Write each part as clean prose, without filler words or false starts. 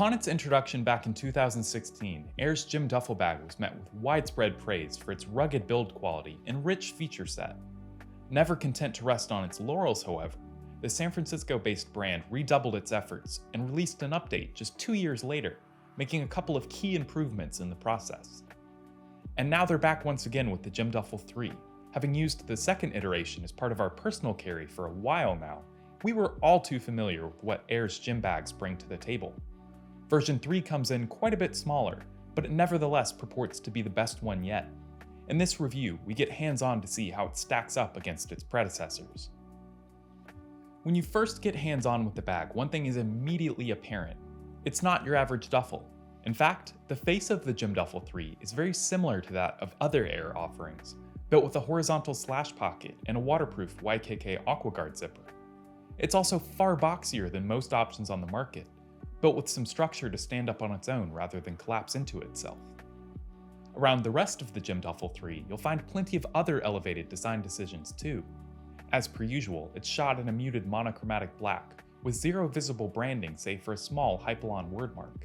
Upon its introduction back in 2016, Aer's Gym Duffel bag was met with widespread praise for its rugged build quality and rich feature set. Never content to rest on its laurels, however, the San Francisco-based brand redoubled its efforts and released an update just 2 years later, making a couple of key improvements in the process. And now they're back once again with the Gym Duffel 3. Having used the second iteration as part of our personal carry for a while now, we were all too familiar with what Aer's gym bags bring to the table. Version 3 comes in quite a bit smaller, but it nevertheless purports to be the best one yet. In this review, we get hands-on to see how it stacks up against its predecessors. When you first get hands-on with the bag, one thing is immediately apparent. It's not your average duffel. In fact, the face of the Gym Duffel 3 is very similar to that of other Aer offerings, built with a horizontal slash pocket and a waterproof YKK AquaGuard zipper. It's also far boxier than most options on the market, built with some structure to stand up on its own rather than collapse into itself. Around the rest of the Gym Duffel 3, you'll find plenty of other elevated design decisions too. As per usual, it's shot in a muted monochromatic black, with zero visible branding save for a small Hypalon wordmark.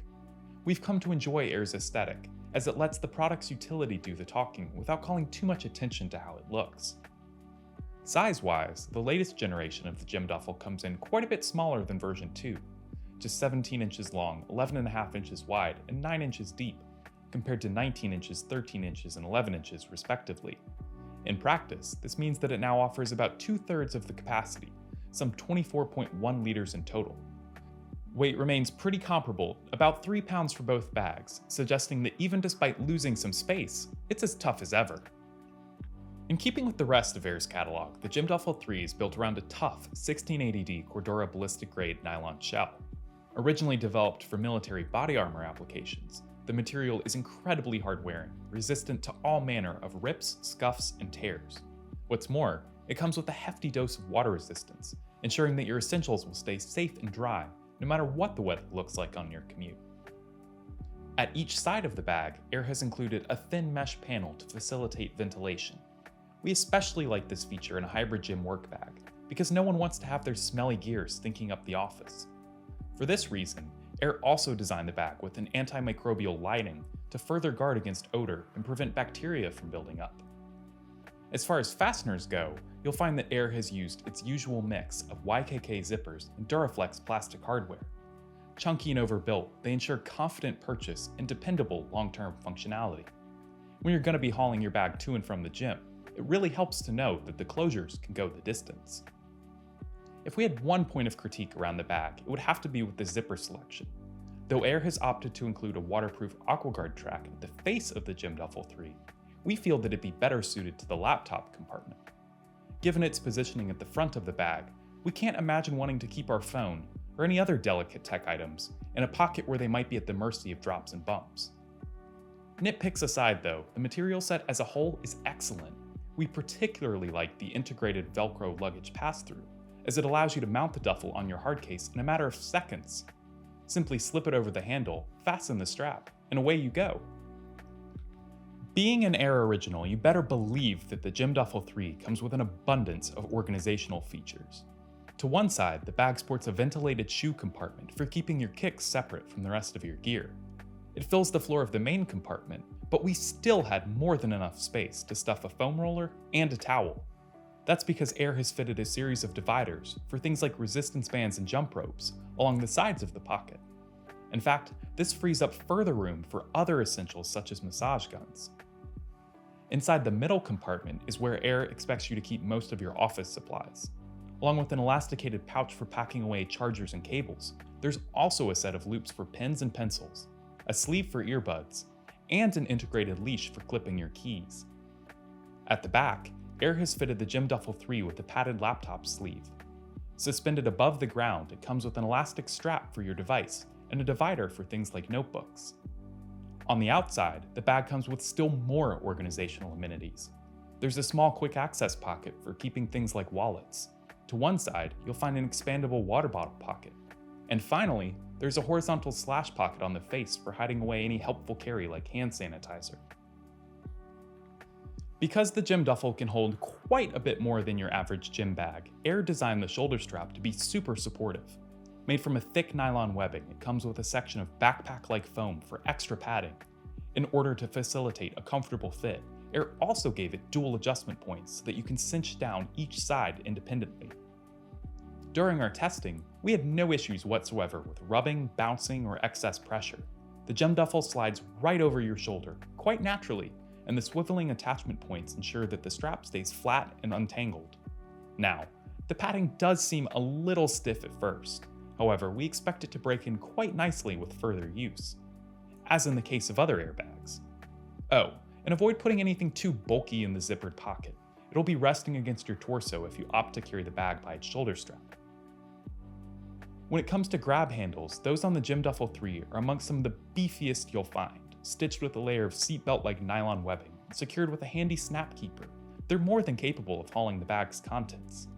We've come to enjoy Aer's aesthetic, as it lets the product's utility do the talking without calling too much attention to how it looks. Size-wise, the latest generation of the Gym Duffel comes in quite a bit smaller than version 2, just 17 inches long, 11.5 inches wide, and 9 inches deep, compared to 19 inches, 13 inches, and 11 inches respectively. In practice, this means that it now offers about 2/3 of the capacity, some 24.1 liters in total. Weight remains pretty comparable, about 3 pounds for both bags, suggesting that even despite losing some space, it's as tough as ever. In keeping with the rest of Aer's catalog, the Gym Duffel 3 is built around a tough 1680D Cordura ballistic-grade nylon shell. Originally developed for military body armor applications, the material is incredibly hard-wearing, resistant to all manner of rips, scuffs, and tears. What's more, it comes with a hefty dose of water resistance, ensuring that your essentials will stay safe and dry, no matter what the weather looks like on your commute. At each side of the bag, Aer has included a thin mesh panel to facilitate ventilation. We especially like this feature in a hybrid gym work bag, because no one wants to have their smelly gear stinking up the office. For this reason, Aer also designed the bag with an antimicrobial lining to further guard against odor and prevent bacteria from building up. As far as fasteners go, you'll find that Aer has used its usual mix of YKK zippers and Duraflex plastic hardware. Chunky and overbuilt, they ensure confident purchase and dependable long-term functionality. When you're going to be hauling your bag to and from the gym, it really helps to know that the closures can go the distance. If we had one point of critique around the bag, it would have to be with the zipper selection. Though Aer has opted to include a waterproof AquaGuard track at the face of the Gym Duffel 3, we feel that it'd be better suited to the laptop compartment. Given its positioning at the front of the bag, we can't imagine wanting to keep our phone, or any other delicate tech items, in a pocket where they might be at the mercy of drops and bumps. Nitpicks aside though, the material set as a whole is excellent. We particularly like the integrated Velcro luggage pass-through, as it allows you to mount the duffel on your hard case in a matter of seconds. Simply slip it over the handle, fasten the strap, and away you go. Being an Aer original, you better believe that the Gym Duffel 3 comes with an abundance of organizational features. To one side, the bag sports a ventilated shoe compartment for keeping your kicks separate from the rest of your gear. It fills the floor of the main compartment, but we still had more than enough space to stuff a foam roller and a towel. That's because Aer has fitted a series of dividers for things like resistance bands and jump ropes along the sides of the pocket. In fact, this frees up further room for other essentials such as massage guns. Inside the middle compartment is where Aer expects you to keep most of your office supplies. Along with an elasticated pouch for packing away chargers and cables, there's also a set of loops for pens and pencils, a sleeve for earbuds, and an integrated leash for clipping your keys. At the back, Aer has fitted the Gym Duffel 3 with a padded laptop sleeve. Suspended above the ground, it comes with an elastic strap for your device and a divider for things like notebooks. On the outside, the bag comes with still more organizational amenities. There's a small quick access pocket for keeping things like wallets. To one side, you'll find an expandable water bottle pocket. And finally, there's a horizontal slash pocket on the face for hiding away any helpful carry like hand sanitizer. Because the Gym Duffel can hold quite a bit more than your average gym bag, Aer designed the shoulder strap to be super supportive. Made from a thick nylon webbing, it comes with a section of backpack-like foam for extra padding. In order to facilitate a comfortable fit, Aer also gave it dual adjustment points so that you can cinch down each side independently. During our testing, we had no issues whatsoever with rubbing, bouncing, or excess pressure. The Gym Duffel slides right over your shoulder, quite naturally, and the swiveling attachment points ensure that the strap stays flat and untangled. Now, the padding does seem a little stiff at first. However, we expect it to break in quite nicely with further use, as in the case of other airbags. Oh, and avoid putting anything too bulky in the zippered pocket. It'll be resting against your torso if you opt to carry the bag by its shoulder strap. When it comes to grab handles, those on the Gym Duffel 3 are amongst some of the beefiest you'll find, stitched with a layer of seatbelt-like nylon webbing, and secured with a handy snap keeper. They're more than capable of hauling the bag's contents.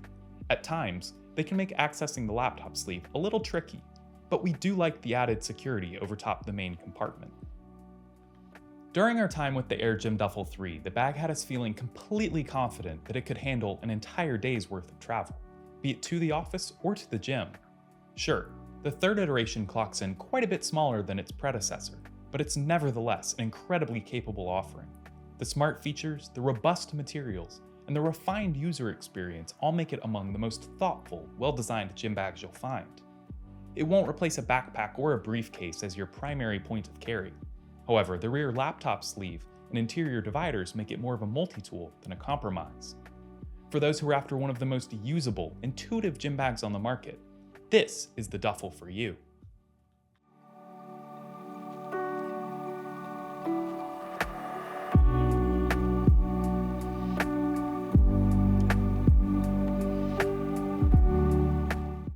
At times, they can make accessing the laptop sleeve a little tricky, but we do like the added security over top the main compartment. During our time with the Aer Gym Duffel 3, the bag had us feeling completely confident that it could handle an entire day's worth of travel, be it to the office or to the gym. Sure, the third iteration clocks in quite a bit smaller than its predecessor, but it's nevertheless an incredibly capable offering. The smart features, the robust materials, and the refined user experience all make it among the most thoughtful, well-designed gym bags you'll find. It won't replace a backpack or a briefcase as your primary point of carry. However, the rear laptop sleeve and interior dividers make it more of a multi-tool than a compromise. For those who are after one of the most usable, intuitive gym bags on the market, this is the Duffel for you.